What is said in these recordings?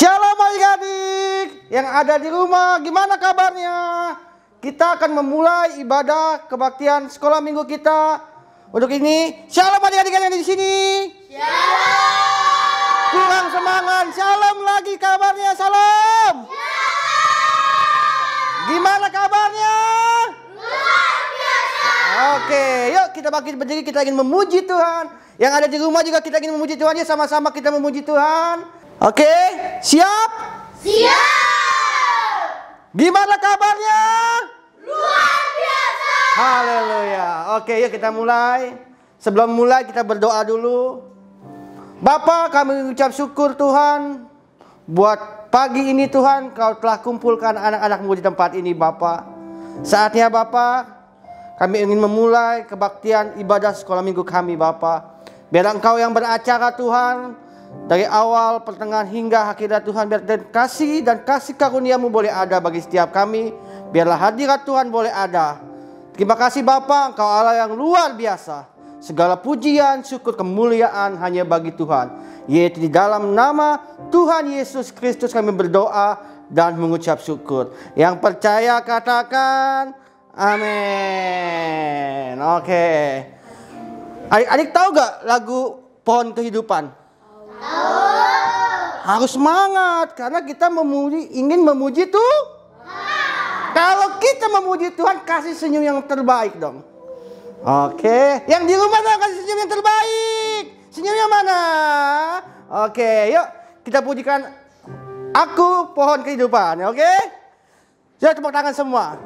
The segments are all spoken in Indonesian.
Shalom adik-adik yang ada di rumah, gimana kabarnya? Kita akan memulai ibadah kebaktian sekolah minggu kita. Untuk ini, shalom adik-adik yang ada di sini. Shalom. Kurang semangat, shalom lagi kabarnya, shalom. Gimana kabarnya? Luar biasa. Oke, yuk kita bangkit berdiri, kita ingin memuji Tuhan. Yang ada di rumah juga kita ingin memuji Tuhan, ya sama-sama kita memuji Tuhan. Oke, siap? Siap. Gimana kabarnya? Luar biasa. Haleluya. Oke, yuk kita mulai. Sebelum mulai kita berdoa dulu. Bapa, kami mengucap syukur Tuhan buat pagi ini Tuhan, Kau telah kumpulkan anak-anak-Mu di tempat ini Bapa. Saatnya Bapa, kami ingin memulai kebaktian ibadah sekolah minggu kami Bapa. Biar Engkau yang beracara Tuhan, dari awal, pertengahan hingga akhirnya Tuhan, biar kasih dan kasih karunia-Mu boleh ada bagi setiap kami. Biarlah hadirat Tuhan boleh ada. Terima kasih Bapa, Engkau Allah yang luar biasa. Segala pujian, syukur, kemuliaan hanya bagi Tuhan. Yaitu di dalam nama Tuhan Yesus Kristus kami berdoa dan mengucap syukur. Yang percaya katakan amin. Oke. Adik-adik tahu gak lagu Pohon Kehidupan? Harus semangat karena kita ingin memuji Tuhan. Kalau kita memuji Tuhan, kasih senyum yang terbaik dong. Oke, yang di rumah dong kasih senyum yang terbaik. Senyumnya mana? Oke, yuk kita pujikan Aku Pohon Kehidupan. Oke, jadi tepuk tangan semua.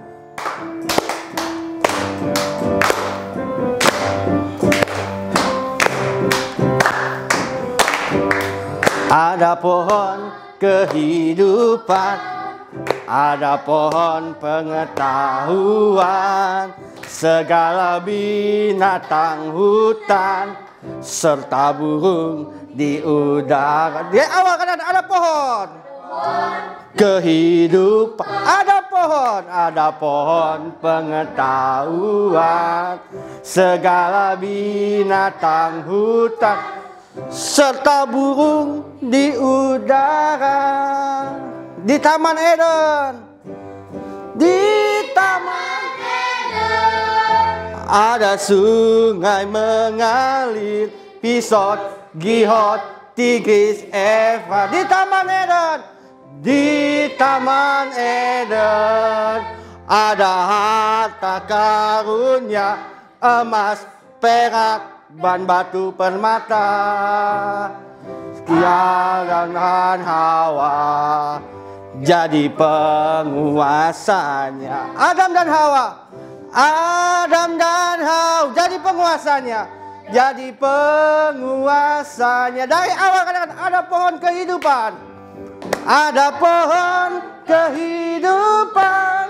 Ada pohon kehidupan, ada pohon pengetahuan, segala binatang hutan, serta burung di udara. Di awal kan ada pohon kehidupan, ada pohon pengetahuan, segala binatang hutan, serta burung di udara. Di Taman Eden, di Taman Eden, ada sungai mengalir, Pisot, Gihot, Tigris, Eva. Di Taman Eden, di Taman Eden, ada harta karunia, emas, perak, ban batu permata. Adam dan Hawa jadi penguasanya. Adam dan Hawa jadi penguasanya. Jadi penguasanya. Dari awal katakan ada pohon kehidupan. Ada pohon kehidupan,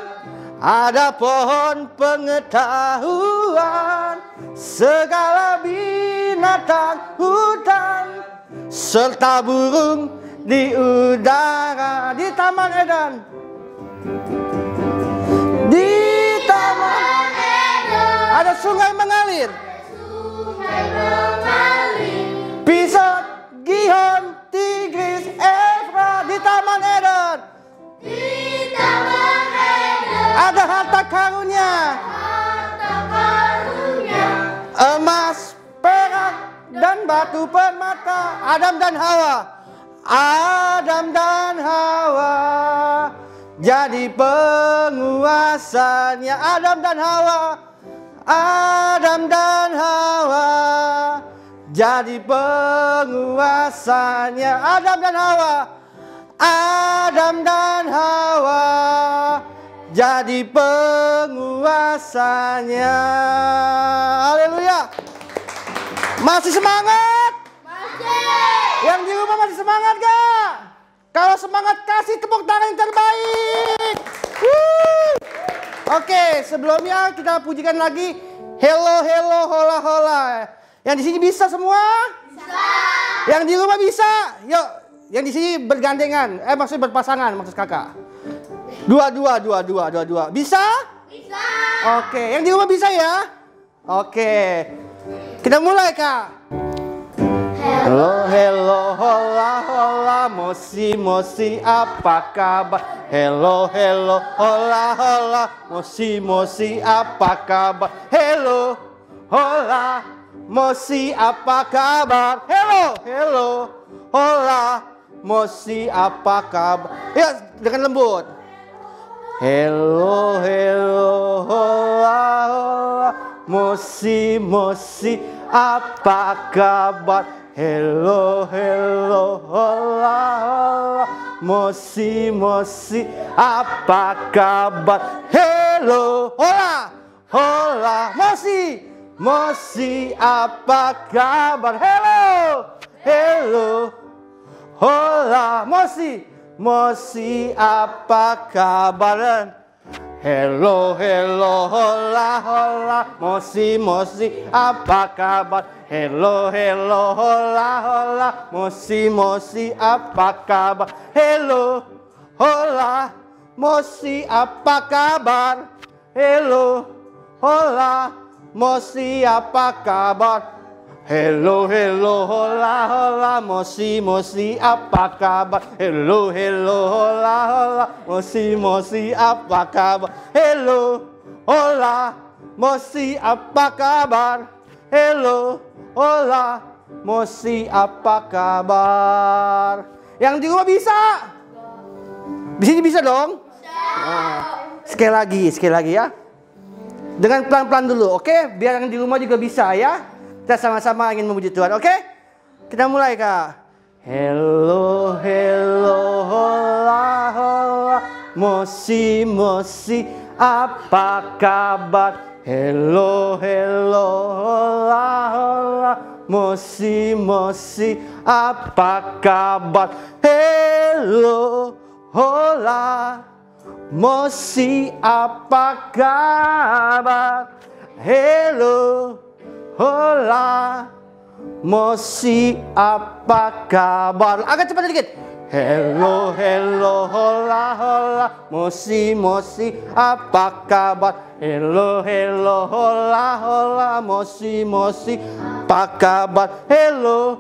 ada pohon pengetahuan, segala binatang hutan, serta burung di udara. Di Taman Eden, di Taman Eden, ada sungai mengalir, Pisot, Gihon, Tigris, Efra. Di Taman Eden, ada harta karunia, emas, perak, dan batu permata. Adam dan Hawa jadi penguasanya. Adam dan Hawa jadi penguasanya. Adam dan Hawa jadi penguasanya. Haleluya. Masih semangat? Masih. Yang di rumah masih semangat gak? Kalau semangat kasih tepuk tangan yang terbaik. Oke, sebelumnya kita pujikan lagi Hello Hello Hola Hola. Yang di sini bisa semua? Bisa. Yang di rumah bisa? Yuk, yang di sini bergandengan. Maksudnya berpasangan maksud kakak. Dua. Bisa? Bisa. Oke, yang di rumah bisa ya? Oke. Kita mulai, Kak. Hello Hello, hello, hola, hola, mosi, mosi, apa kabar? Hello, hello, hola, hola, mosi, mosi, apa kabar? Hello, hola, mosi, apa kabar? Hello, hello, hola, mosi, apa kabar? Ya, dengan lembut. Hello, hello, hola, hola, mosi, mosi, apa kabar? Hello, hello, hola, hola, mosi, mosi, apa kabar? Hello, hola, hola, mosi, mosi, apa kabar? Hello, hello, hola, mosi, mosi, apa kabar? Hello, hello, hola, hola, mosi, mosi, apa kabar? Hello, hello, hola, hola, mosi, mosi, apa kabar? Hello, hola, mosi, apa kabar? Hello, hola, mosi, apa kabar? Hello, hello, hola, hola, mosi, mosi, apa kabar? Hello, hello, hola, hola, mosi, mosi, apa kabar? Hello, hola, mosi, apa kabar? Hello, hola, mosi, apa kabar? Yang di rumah bisa? Di sini bisa dong? Sekali lagi ya. Dengan pelan-pelan dulu, oke? Biar yang di rumah juga bisa ya. Kita sama-sama ingin memuji Tuhan, oke? Kita mulai, Kak. Hello, hello, hola, hola, mosi, mosi, apa kabar? Hello, hello, hola, hola, mosi, mosi, apa kabar? Hello, hola, mosi, apa kabar? Hello, hola, mosi, apa kabar? Agak cepat sedikit. Hello, hello, hola, hola, mosi, mosi, apa kabar? Hello, hello, hola, hola, mosi, mosi, apa kabar? Hello,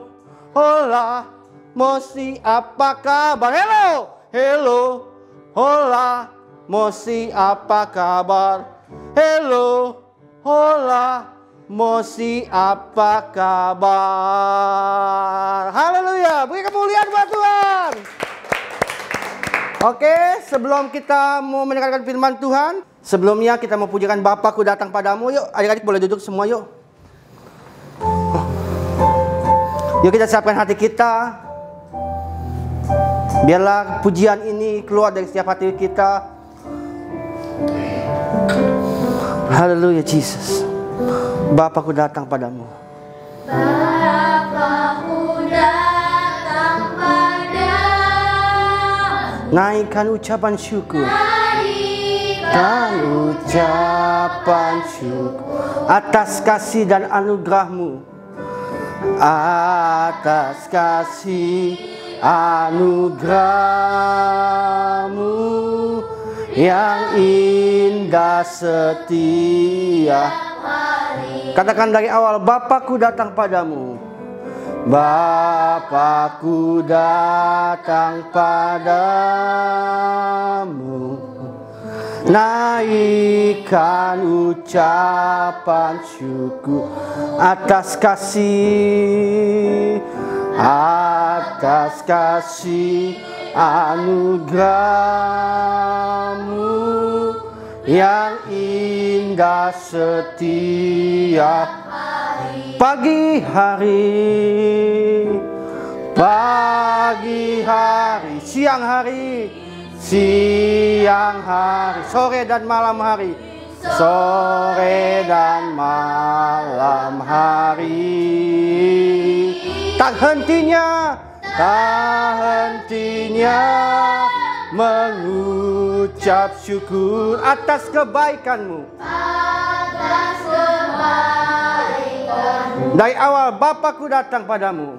hola, mosi, apa kabar? Hello, hello, hola, mosi, apa kabar? Hello, hola, mosi, apa kabar? Haleluya, beri kemuliaan buat Tuhan. Oke, sebelum kita mau mendengarkan firman Tuhan, sebelumnya kita mau pujikan Bapakku datang padamu. Yuk, adik-adik boleh duduk semua yuk. Yuk kita siapkan hati kita. Biarlah pujian ini keluar dari setiap hati kita. Haleluya, Jesus. Bapakku datang padamu. Bapakku datang padamu. Naikkan ucapan syukur. Naikkan Ucapan syukur atas kasih dan anugerahmu. Atas kasih anugerahmu yang indah setia. Katakan dari awal, Bapakku datang padamu. Bapakku datang padamu. Naikkan ucapan syukur atas kasih anugerahmu yang indah setiap pagi hari, siang hari, sore dan malam hari, tak hentinya mengucap syukur atas kebaikanmu. Dari awal Bapakku datang padamu.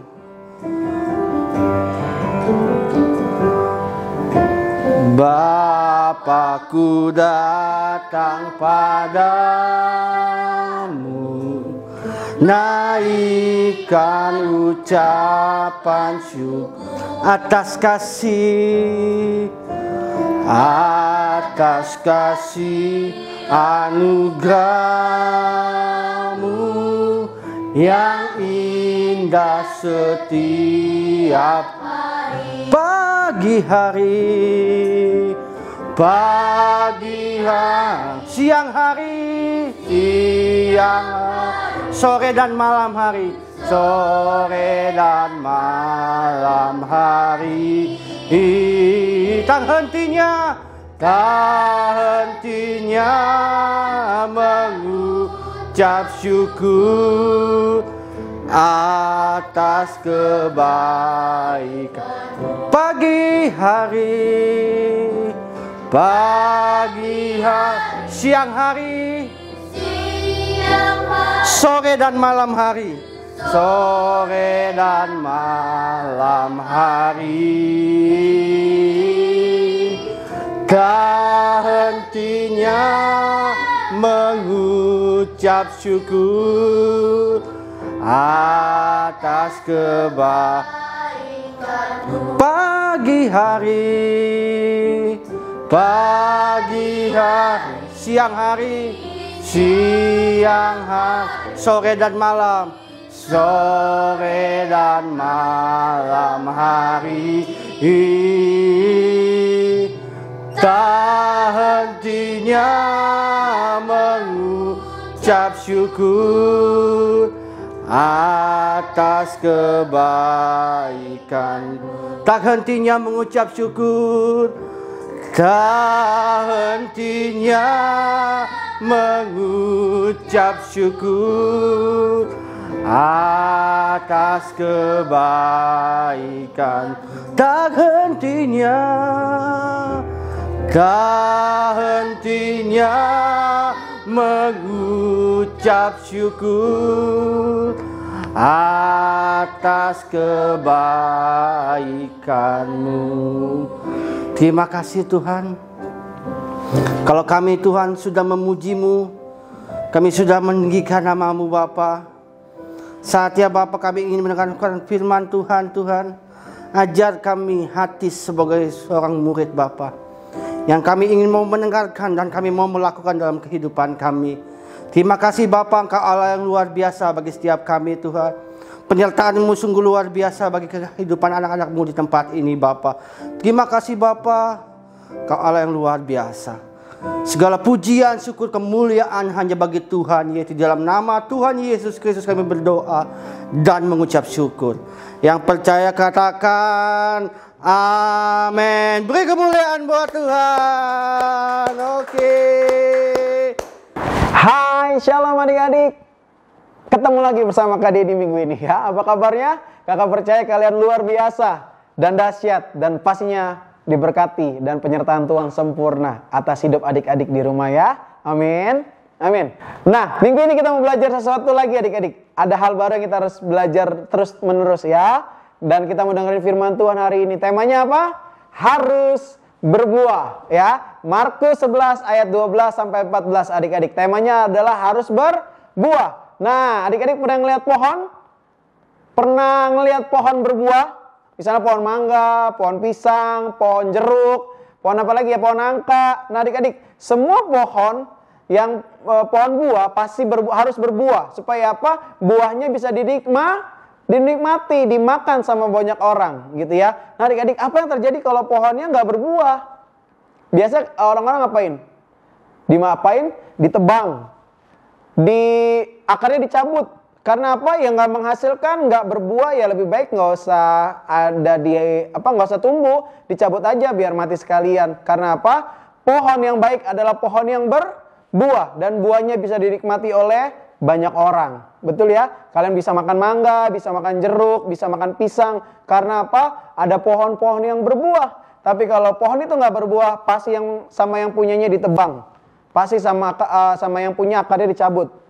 Bapakku datang padamu. naikkan ucapan syukur atas kasih, atas kasih anugerah-Mu yang indah setiap pagi hari, siang hari, sore dan malam hari, sore dan malam hari. Tak hentinya mengucap syukur atas kebaikan. Pagi hari, siang hari, sore dan malam hari, sore dan malam hari. Tak hentinya mengucap syukur atas kebaikan. Pagi hari, siang hari, sore dan malam, hari. Tak hentinya mengucap syukur atas kebaikan. Tak hentinya mengucap syukur, tak hentinya mengucap syukur atas kebaikan. Tak hentinya mengucap syukur atas kebaikan-Mu. Terima kasih Tuhan. Kalau kami Tuhan sudah memuji-Mu, kami sudah meninggikan nama-Mu Bapa. Saatnya Bapa kami ingin mendengarkan firman Tuhan. Tuhan, ajar kami hati sebagai seorang murid Bapa, yang kami ingin mau mendengarkan dan kami mau melakukan dalam kehidupan kami. Terima kasih Bapa, Engkau Allah yang luar biasa bagi setiap kami Tuhan. Penyertaan-Mu sungguh luar biasa bagi kehidupan anak-anak-Mu di tempat ini Bapa. Terima kasih Bapa, Engkau Allah yang luar biasa. Segala pujian, syukur, kemuliaan hanya bagi Tuhan, yaitu dalam nama Tuhan Yesus Kristus kami berdoa dan mengucap syukur. Yang percaya katakan amin. Beri kemuliaan buat Tuhan. Oke. Hai, shalom adik-adik. Ketemu lagi bersama Kak Deddy minggu ini ya. Apa kabarnya? Kakak percaya kalian luar biasa dan dahsyat dan pastinya diberkati dan penyertaan Tuhan sempurna atas hidup adik-adik di rumah ya. Amin. Amin. Nah, minggu ini kita mau belajar sesuatu lagi adik-adik. Ada hal baru yang kita harus belajar terus menerus ya. Dan kita mau dengerin firman Tuhan hari ini. Temanya apa? Harus berbuah ya. Markus 11 ayat 12 sampai 14 adik-adik. Temanya adalah harus berbuah. Nah, adik-adik pernah ngeliat pohon? Pernah ngeliat pohon berbuah? Misalnya pohon mangga, pohon pisang, pohon jeruk, pohon apa lagi ya, pohon nangka. Nah adik-adik, semua pohon yang pohon buah pasti harus berbuah. Supaya apa? Buahnya bisa dinikmati, dimakan sama banyak orang gitu ya. Nah adik-adik, apa yang terjadi kalau pohonnya nggak berbuah? Biasa orang-orang ngapain? Ditebang. Akarnya dicabut. Karena apa? Ya nggak menghasilkan, nggak berbuah, ya lebih baik nggak usah nggak usah tumbuh, dicabut aja biar mati sekalian. Karena apa? Pohon yang baik adalah pohon yang berbuah dan buahnya bisa dinikmati oleh banyak orang. Betul ya? Kalian bisa makan mangga, bisa makan jeruk, bisa makan pisang. Karena apa? Ada pohon-pohon yang berbuah. Tapi kalau pohon itu nggak berbuah, pasti sama yang punyanya ditebang. Pasti sama yang punya akarnya dicabut.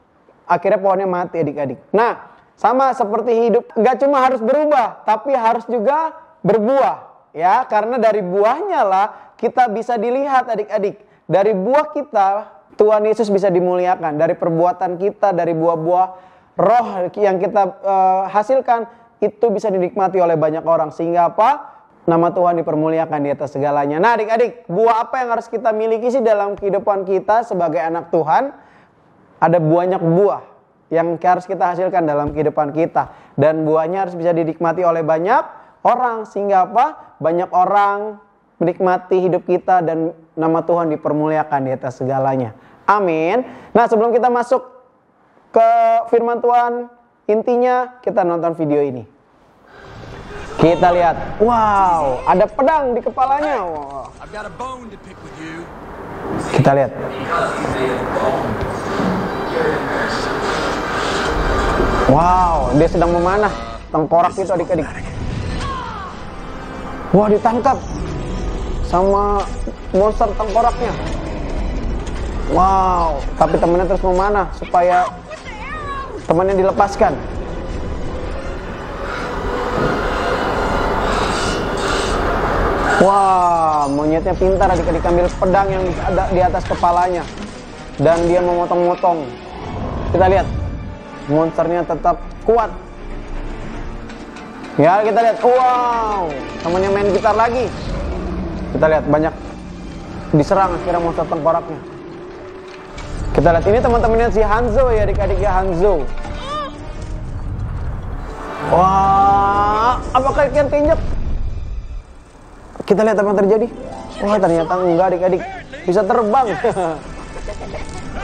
Akhirnya pohonnya mati adik-adik. Nah, sama seperti hidup, nggak cuma harus berubah, tapi harus juga berbuah. Ya, karena dari buahnya lah kita bisa dilihat adik-adik. Dari buah kita, Tuhan Yesus bisa dimuliakan. Dari perbuatan kita, dari buah-buah roh yang kita hasilkan itu bisa dinikmati oleh banyak orang. Sehingga apa? Nama Tuhan dipermuliakan di atas segalanya. Nah adik-adik, buah apa yang harus kita miliki sih dalam kehidupan kita sebagai anak Tuhan? Ada banyak buah yang harus kita hasilkan dalam kehidupan kita. Dan buahnya harus bisa dinikmati oleh banyak orang. Sehingga apa? Banyak orang menikmati hidup kita dan nama Tuhan dipermuliakan di atas segalanya. Amin. Nah sebelum kita masuk ke firman Tuhan, intinya kita nonton video ini. Kita lihat, wow, ada pedang di kepalanya. Wow. Kita lihat. Wow, dia sedang memanah tengkorak itu adik-adik. Wah, ditangkap sama monster tengkoraknya. Wow, tapi temannya terus memanah supaya temannya dilepaskan. Wah, monyetnya pintar adik-adik, ambil pedang yang ada di atas kepalanya dan dia memotong-motong. Kita lihat, monsternya tetap kuat. Ya, kita lihat, wow, temannya main gitar lagi. Kita lihat, banyak diserang akhirnya monster tengkoraknya. Kita lihat, ini teman-temannya si Hanzo ya adik-adik ya, Hanzo. Wah, apakah ikan keinjak? Kita lihat apa yang terjadi. Wah, ternyata enggak adik-adik, bisa terbang.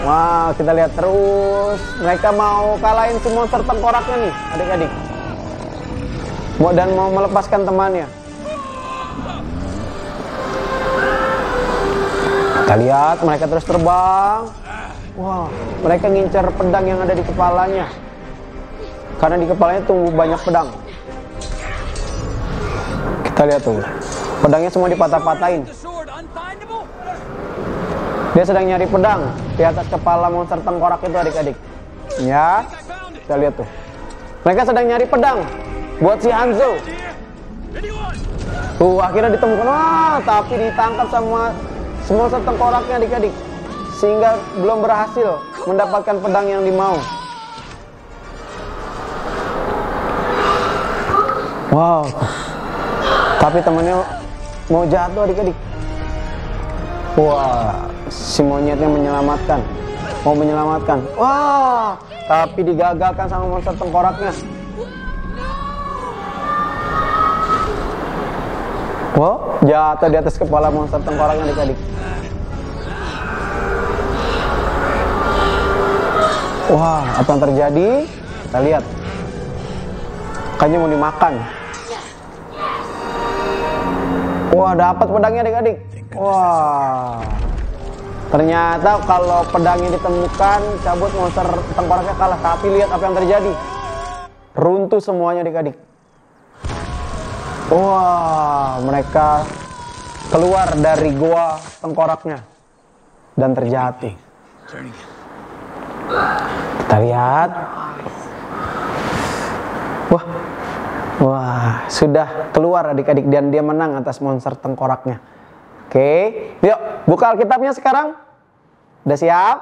Wah, kita lihat terus. Mereka mau kalahin si monster tengkoraknya nih adik-adik. Dan mau melepaskan temannya. Kita lihat mereka terus terbang. Wah, mereka ngincar pedang yang ada di kepalanya. Karena di kepalanya tumbuh banyak pedang. Kita lihat tuh. Pedangnya semua dipatah-patahin. Dia sedang nyari pedang di atas kepala monster tengkorak itu adik-adik. Ya, kita lihat tuh. Mereka sedang nyari pedang buat si Hanzo. Tuh, akhirnya ditemukan. Wah, tapi ditangkap sama monster tengkoraknya adik-adik. Sehingga belum berhasil mendapatkan pedang yang dimau. Wow. Tapi temannya mau jatuh adik-adik. Wah, si monyetnya menyelamatkan. Mau menyelamatkan. Wah, tapi digagalkan sama monster tengkoraknya. Wah, jatuh di atas kepala monster tengkoraknya adik-adik. Wah, apa yang terjadi? Kita lihat. Kayaknya mau dimakan. Wah, dapat pedangnya adik-adik. Wah, ternyata kalau pedangnya ditemukan, cabut monster tengkoraknya kalah. Tapi lihat apa yang terjadi. Runtuh semuanya adik-adik. Wah, mereka keluar dari gua tengkoraknya dan terjatuh. Kita lihat. Wah, sudah keluar adik-adik dan dia menang atas monster tengkoraknya. Oke, yuk buka Alkitabnya sekarang. Udah siap?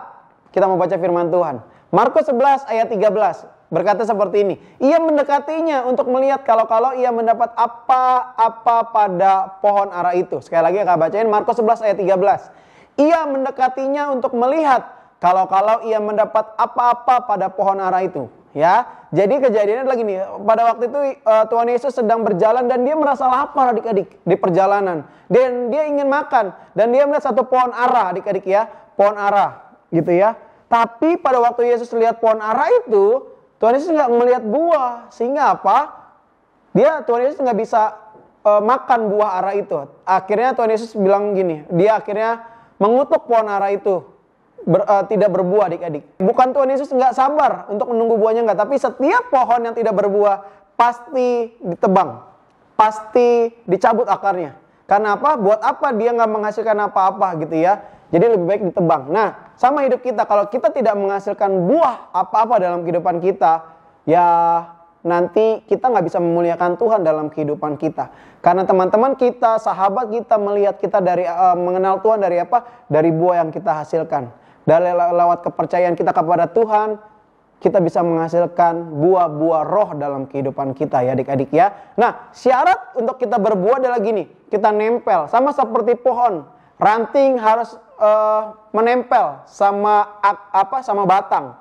Kita mau baca firman Tuhan. Markus 11 ayat 13 berkata seperti ini. Ia mendekatinya untuk melihat kalau ia mendapat apa-apa pada pohon ara itu. Sekali lagi akan bacain Markus 11 ayat 13. Ia mendekatinya untuk melihat kalau ia mendapat apa-apa pada pohon ara itu. Ya, jadi kejadiannya lagi nih. Pada waktu itu Tuhan Yesus sedang berjalan dan dia merasa lapar adik-adik di perjalanan. Dan dia ingin makan dan dia melihat satu pohon ara adik-adik ya, pohon ara gitu ya. Tapi pada waktu Yesus lihat pohon ara itu, Tuhan Yesus nggak melihat buah, sehingga apa? Tuhan Yesus nggak bisa makan buah ara itu. Akhirnya Tuhan Yesus bilang gini, dia akhirnya mengutuk pohon ara itu. Tidak berbuah adik-adik. Bukan Tuhan Yesus nggak sabar untuk menunggu buahnya nggak, tapi setiap pohon yang tidak berbuah pasti ditebang, pasti dicabut akarnya. Karena apa? Buat apa dia nggak menghasilkan apa-apa gitu ya? Jadi lebih baik ditebang. Nah, sama hidup kita, kalau kita tidak menghasilkan buah apa-apa dalam kehidupan kita, ya nanti kita nggak bisa memuliakan Tuhan dalam kehidupan kita. Karena teman-teman kita, sahabat kita melihat kita dari mengenal Tuhan dari apa? Dari buah yang kita hasilkan. Dari lewat kepercayaan kita kepada Tuhan, kita bisa menghasilkan buah-buah roh dalam kehidupan kita ya adik-adik ya. Nah, syarat untuk kita berbuah adalah gini, kita nempel sama seperti pohon. Ranting harus menempel sama sama batang.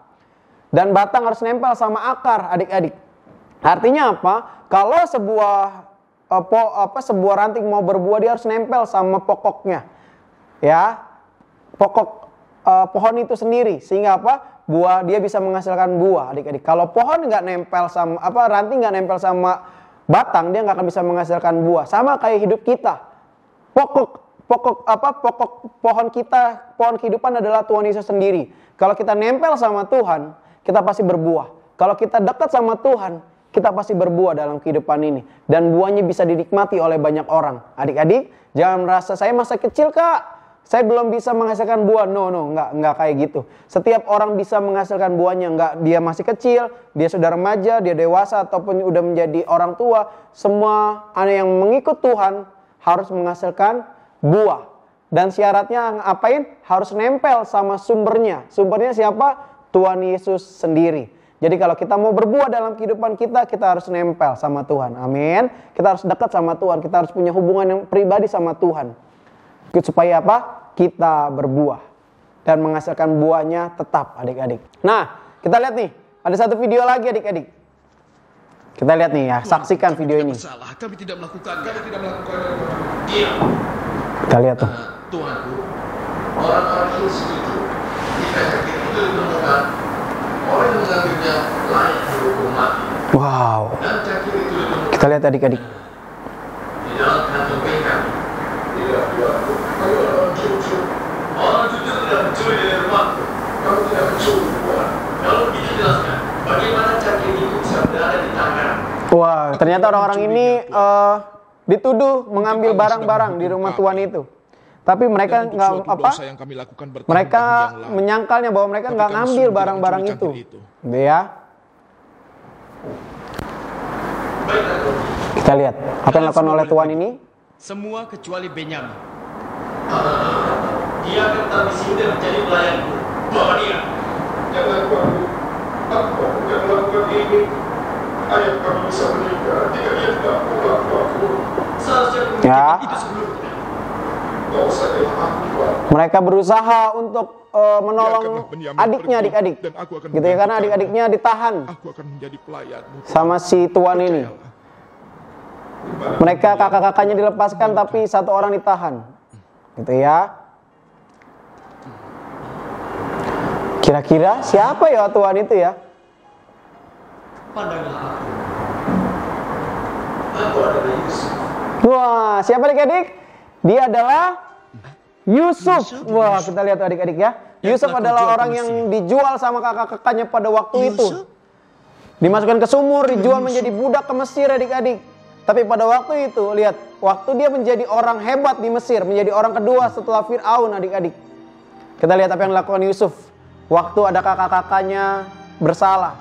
Dan batang harus nempel sama akar adik-adik. Artinya apa? Kalau sebuah ranting mau berbuah, dia harus nempel sama pokoknya. Ya. Pokok pohon itu sendiri, sehingga apa? Buah, dia bisa menghasilkan buah adik-adik. Kalau pohon nggak nempel sama ranting nggak nempel sama batang, dia nggak akan bisa menghasilkan buah. Sama kayak hidup kita. Pokok pohon kita, pohon kehidupan adalah Tuhan Yesus sendiri. Kalau kita nempel sama Tuhan, kita pasti berbuah. Kalau kita dekat sama Tuhan, kita pasti berbuah dalam kehidupan ini. Dan buahnya bisa dinikmati oleh banyak orang. Adik-adik, jangan merasa saya masa kecil kak, saya belum bisa menghasilkan buah. No, enggak kayak gitu. Setiap orang bisa menghasilkan buahnya. Enggak, dia masih kecil, dia sudah remaja, dia dewasa, ataupun udah menjadi orang tua. Semua anak yang mengikut Tuhan harus menghasilkan buah. Dan syaratnya ngapain? Harus nempel sama sumbernya. Sumbernya siapa? Tuhan Yesus sendiri. Jadi kalau kita mau berbuah dalam kehidupan kita, kita harus nempel sama Tuhan. Amin. Kita harus dekat sama Tuhan. Kita harus punya hubungan yang pribadi sama Tuhan. Supaya apa? Kita berbuah dan menghasilkan buahnya tetap adik-adik. Nah, kita lihat nih, ada satu video lagi adik-adik. Kita lihat nih ya, saksikan video ini. Kami tidak melakukan. Iya. Kita lihat tuh. Tuhanku, orang-orang Yesus itu jika sakit itu ditemukan, orang yang mengambilnya layak dihukum mati. Wow. Dan cangkir itu ditemukan. Kita lihat adik-adik. Di dalam kantung pinggang. Tidak, Tuhanku. Kami orang jujur. Orang jujur tidak mencuri dari rumahku. Kamu tidak mencuri, Tuhan. Kalau begitu jelaskan, bagaimana cangkir itu bisa berada di tangan? Wah, ternyata orang-orang ini dituduh mengambil barang-barang di rumah Tuhan itu. Tapi mereka nggak mereka menyangkalnya bahwa mereka nggak ngambil barang-barang itu. Ya. Kita lihat apa yang dilakukan oleh Tuhan ini. Semua kecuali Benyamin. Dia akan tetap di sini dan menjadi pelayanku. Bawa dia. Jangan Tuanku. Aku yang melakukan ini. Ayah kami bisa meninggal jika dia tidak pulang, Tuanku. Seharusnya Ya. itu sebelumnya. Kau sajalah aku, Tuhan. Mereka berusaha untuk menolong adiknya adik-adik. Gitu ya, karena adik-adiknya ditahan Aku akan menjadi pelayanmu. sama si tuan ini. Mereka kakak-kakaknya dilepaskan tapi satu orang ditahan. Gitu ya. Kira-kira siapa ya Tuhan itu ya? Pandanglah aku. Aku adalah Yusuf. Wah, siapa adik-adik? Dia adalah Yusuf. Wah, kita lihat adik-adik ya. Yusuf adalah orang yang dijual sama kakak-kakaknya pada waktu itu. Dimasukkan ke sumur, dijual menjadi budak ke Mesir adik-adik. Tapi pada waktu itu, lihat, waktu dia menjadi orang hebat di Mesir, menjadi orang kedua setelah Fir'aun adik-adik. Kita lihat apa yang dilakukan Yusuf. Waktu ada kakak-kakaknya bersalah.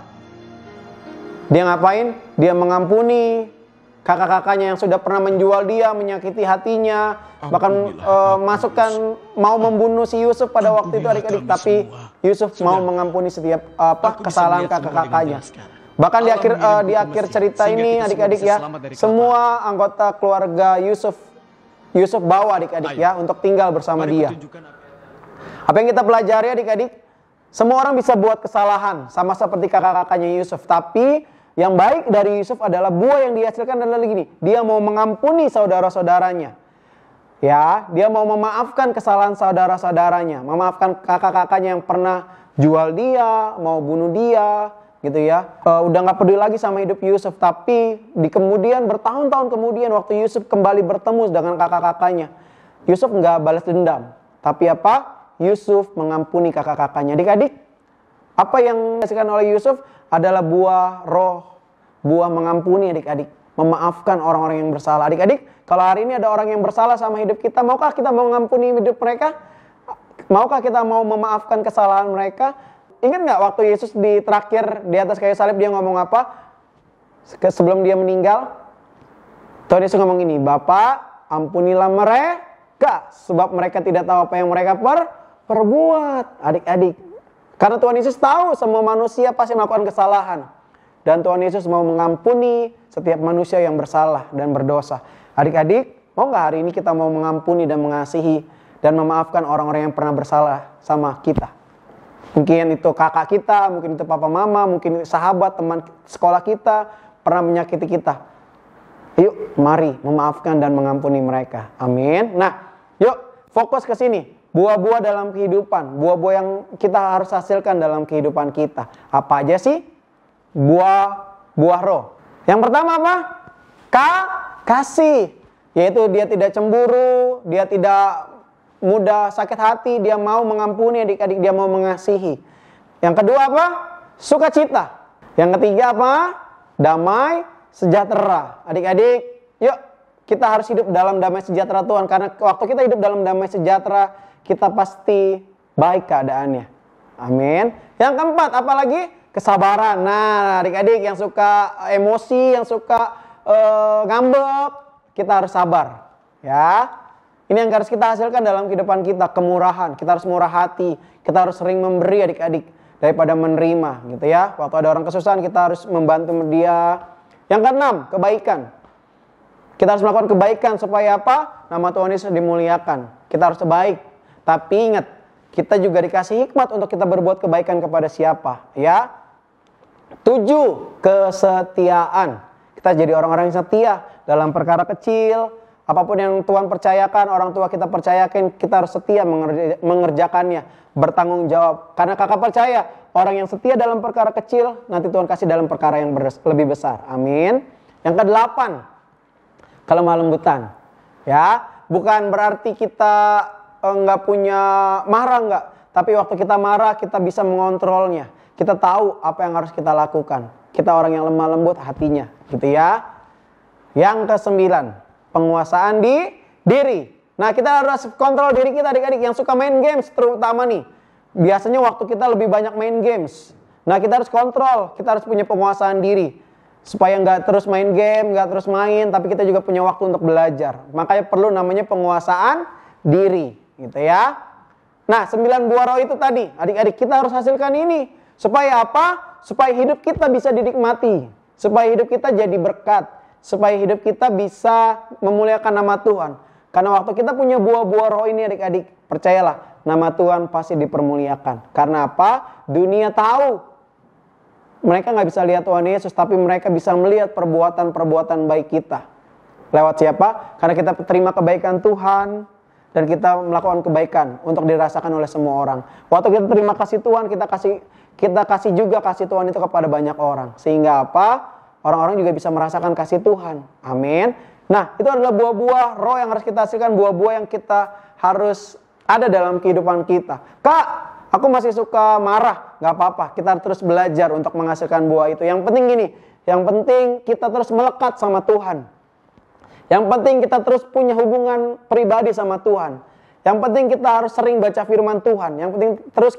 Dia ngapain? Dia mengampuni kakak-kakaknya yang sudah pernah menjual dia, menyakiti hatinya. Bahkan masukkan, mau membunuh si Yusuf pada waktu itu adik-adik. Tapi Yusuf mau mengampuni setiap kesalahan kakak-kakaknya. Bahkan di akhir cerita ini adik-adik ya, semua anggota keluarga Yusuf bawa adik-adik ya untuk tinggal bersama dia. Apa yang kita pelajari adik-adik? Semua orang bisa buat kesalahan sama seperti kakak-kakaknya Yusuf. Tapi yang baik dari Yusuf adalah buah yang dihasilkan adalah gini. Dia mau mengampuni saudara-saudaranya. Ya, dia mau memaafkan kesalahan saudara-saudaranya, memaafkan kakak-kakaknya yang pernah jual dia, mau bunuh dia. Gitu ya, udah nggak peduli lagi sama hidup Yusuf. Tapi di kemudian bertahun-tahun kemudian waktu Yusuf kembali bertemu dengan kakak-kakaknya, Yusuf nggak balas dendam. Tapi apa? Yusuf mengampuni kakak-kakaknya. Adik-adik, apa yang dihasilkan oleh Yusuf adalah buah roh, buah mengampuni adik-adik, memaafkan orang-orang yang bersalah. Adik-adik, kalau hari ini ada orang yang bersalah sama hidup kita, maukah kita mengampuni hidup mereka? Maukah kita mau memaafkan kesalahan mereka? Ingat nggak waktu Yesus terakhir di atas kayu salib dia ngomong apa? Sebelum dia meninggal, Tuhan Yesus ngomong ini, Bapa, ampunilah mereka, sebab mereka tidak tahu apa yang mereka perbuat. Adik-adik, Karena Tuhan Yesus tahu semua manusia pasti melakukan kesalahan. Dan Tuhan Yesus mau mengampuni setiap manusia yang bersalah dan berdosa. Adik-adik, mau nggak hari ini kita mau mengampuni dan mengasihi dan memaafkan orang-orang yang pernah bersalah sama kita? Mungkin itu kakak kita, mungkin itu papa mama, mungkin sahabat, teman sekolah kita pernah menyakiti kita. Yuk, mari memaafkan dan mengampuni mereka. Amin. Nah, yuk fokus ke sini. Buah-buah dalam kehidupan, buah-buah yang kita harus hasilkan dalam kehidupan kita. Apa aja sih? Buah roh. Yang pertama apa? Kasih. Yaitu dia tidak cemburu, dia tidak mudah sakit hati, dia mau mengampuni adik-adik, dia mau mengasihi. Yang kedua apa? Sukacita. Yang ketiga apa? Damai sejahtera. Adik-adik, yuk kita harus hidup dalam damai sejahtera Tuhan. Karena waktu kita hidup dalam damai sejahtera, kita pasti baik keadaannya. Amin. Yang keempat, apalagi? Kesabaran. Nah, adik-adik yang suka emosi, yang suka ngambek, kita harus sabar. Ya, ini yang harus kita hasilkan dalam kehidupan kita. Kemurahan, kita harus murah hati. Kita harus sering memberi adik-adik daripada menerima, gitu ya. Waktu ada orang kesusahan, kita harus membantu dia. Yang keenam, kebaikan. Kita harus melakukan kebaikan supaya apa? Nama Tuhan Yesus dimuliakan. Kita harus baik. Tapi ingat, kita juga dikasih hikmat untuk kita berbuat kebaikan kepada siapa, ya. 7, kesetiaan. Kita jadi orang-orang yang setia dalam perkara kecil. Apapun yang Tuhan percayakan, orang tua kita percayakan, kita harus setia mengerjakannya, bertanggung jawab. Karena kakak percaya, orang yang setia dalam perkara kecil, nanti Tuhan kasih dalam perkara yang lebih besar. Amin. Yang ke-8, kelemah lembutan. Ya, bukan berarti kita nggak punya marah, nggak. Tapi waktu kita marah, kita bisa mengontrolnya. Kita tahu apa yang harus kita lakukan. Kita orang yang lemah lembut hatinya, gitu ya. Yang ke-9, penguasaan diri. Nah, kita harus kontrol diri kita adik-adik yang suka main games terutama nih. Biasanya waktu kita lebih banyak main games. Nah, kita harus kontrol, kita harus punya penguasaan diri. Supaya nggak terus main game, nggak terus main, tapi kita juga punya waktu untuk belajar. Makanya perlu namanya penguasaan diri, gitu ya. Nah, 9 buah roh itu tadi, adik-adik kita harus hasilkan ini. Supaya apa? Supaya hidup kita bisa dinikmati. Supaya hidup kita jadi berkat. Supaya hidup kita bisa memuliakan nama Tuhan. Karena waktu kita punya buah-buah roh ini adik-adik, percayalah, nama Tuhan pasti dipermuliakan. Karena apa? Dunia tahu. Mereka nggak bisa lihat Tuhan Yesus, tapi mereka bisa melihat perbuatan-perbuatan baik kita. Lewat siapa? Karena kita terima kebaikan Tuhan. Dan kita melakukan kebaikan untuk dirasakan oleh semua orang. Waktu kita terima kasih Tuhan, kita kasih juga kasih Tuhan itu kepada banyak orang. Sehingga apa? Orang-orang juga bisa merasakan kasih Tuhan. Amin. Nah, itu adalah buah-buah roh yang harus kita hasilkan. Buah-buah yang kita harus ada dalam kehidupan kita. Kak, aku masih suka marah. Gak apa-apa, kita terus belajar untuk menghasilkan buah itu. Yang penting gini, yang penting kita terus melekat sama Tuhan. Yang penting kita terus punya hubungan pribadi sama Tuhan. Yang penting kita harus sering baca firman Tuhan. Yang penting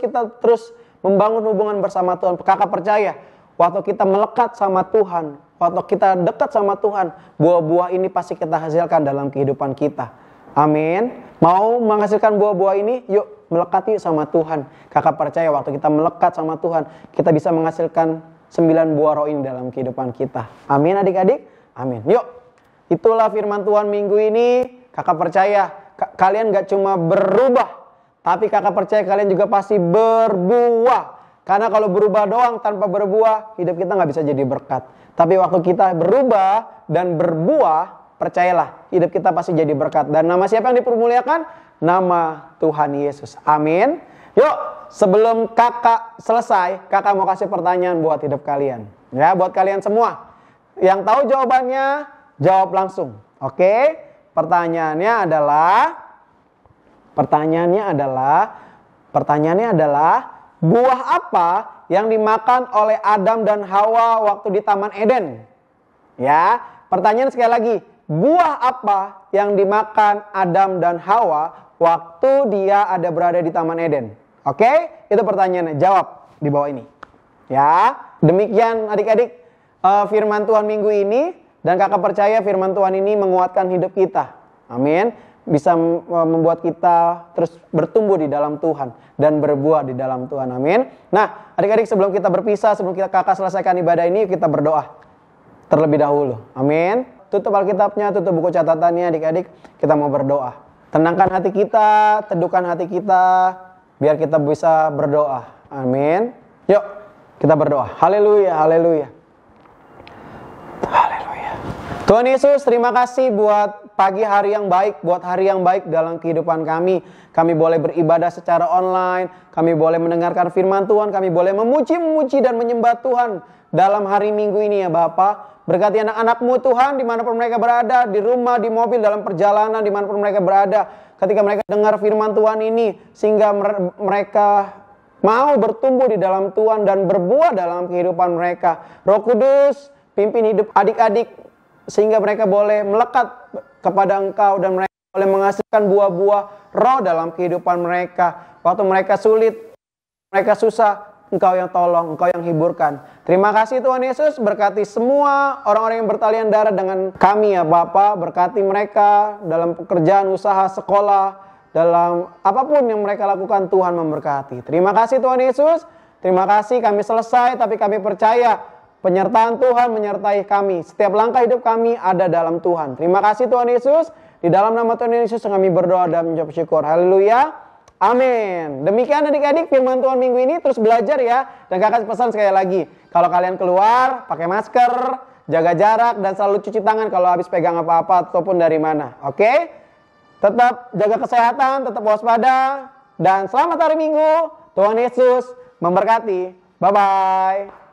kita terus membangun hubungan bersama Tuhan. Kakak percaya, waktu kita melekat sama Tuhan, waktu kita dekat sama Tuhan, buah-buah ini pasti kita hasilkan dalam kehidupan kita. Amin. Mau menghasilkan buah-buah ini? Yuk melekat yuk sama Tuhan. Kakak percaya waktu kita melekat sama Tuhan, kita bisa menghasilkan 9 buah roh ini dalam kehidupan kita. Amin adik-adik. Amin. Yuk. Itulah firman Tuhan minggu ini. Kakak percaya kalian gak cuma berubah, tapi kakak percaya kalian juga pasti berbuah. Karena kalau berubah doang tanpa berbuah, hidup kita gak bisa jadi berkat. Tapi waktu kita berubah dan berbuah, percayalah hidup kita pasti jadi berkat. Dan nama siapa yang dipermuliakan? Nama Tuhan Yesus. Amin. Yuk, sebelum kakak selesai, kakak mau kasih pertanyaan buat hidup kalian. Ya, buat kalian semua. Yang tahu jawabannya, jawab langsung. Oke? Pertanyaannya adalah buah apa yang dimakan oleh Adam dan Hawa waktu di Taman Eden? Ya, pertanyaan sekali lagi. Buah apa yang dimakan Adam dan Hawa waktu dia berada di Taman Eden? Oke? Itu pertanyaannya. Jawab di bawah ini. Ya, demikian adik-adik firman Tuhan minggu ini. Dan kakak percaya firman Tuhan ini menguatkan hidup kita. Amin. bisa membuat kita terus bertumbuh di dalam Tuhan dan berbuah di dalam Tuhan. Amin. Nah, adik-adik, sebelum kita berpisah, sebelum kakak selesaikan ibadah ini, kita berdoa terlebih dahulu. Amin. Tutup Alkitabnya, tutup buku catatannya, adik-adik. Kita mau berdoa. Tenangkan hati kita, teduhkan hati kita, biar kita bisa berdoa. Amin. Yuk, kita berdoa. Haleluya, haleluya. Haleluya. Tuhan Yesus, terima kasih buat pagi hari yang baik, buat hari yang baik dalam kehidupan kami. Kami boleh beribadah secara online, kami boleh mendengarkan firman Tuhan, kami boleh memuji dan menyembah Tuhan dalam hari Minggu ini ya Bapa. Berkati anak-anak-Mu Tuhan dimanapun mereka berada, di rumah, di mobil, dalam perjalanan, dimanapun mereka berada. Ketika mereka dengar firman Tuhan ini, sehingga mereka mau bertumbuh di dalam Tuhan dan berbuah dalam kehidupan mereka. Roh Kudus, pimpin hidup adik-adik, sehingga mereka boleh melekat kepada Engkau dan mereka boleh menghasilkan buah-buah roh dalam kehidupan mereka. Waktu mereka sulit, mereka susah, Engkau yang tolong, Engkau yang hiburkan. Terima kasih Tuhan Yesus, berkati semua orang-orang yang bertalian darah dengan kami ya Bapa. Berkati mereka dalam pekerjaan, usaha, sekolah, dalam apapun yang mereka lakukan, Tuhan memberkati. Terima kasih Tuhan Yesus, terima kasih kami selesai, tapi kami percaya penyertaan Tuhan menyertai kami. Setiap langkah hidup kami ada dalam Tuhan. Terima kasih Tuhan Yesus, di dalam nama Tuhan Yesus kami berdoa dan mengucap syukur. Haleluya. Amin. Demikian adik-adik firman Tuhan minggu ini, terus belajar ya. Dan kakak pesan sekali lagi, kalau kalian keluar pakai masker, jaga jarak, dan selalu cuci tangan kalau habis pegang apa-apa ataupun dari mana. Oke? Tetap jaga kesehatan, tetap waspada, dan selamat hari Minggu. Tuhan Yesus memberkati. Bye-bye.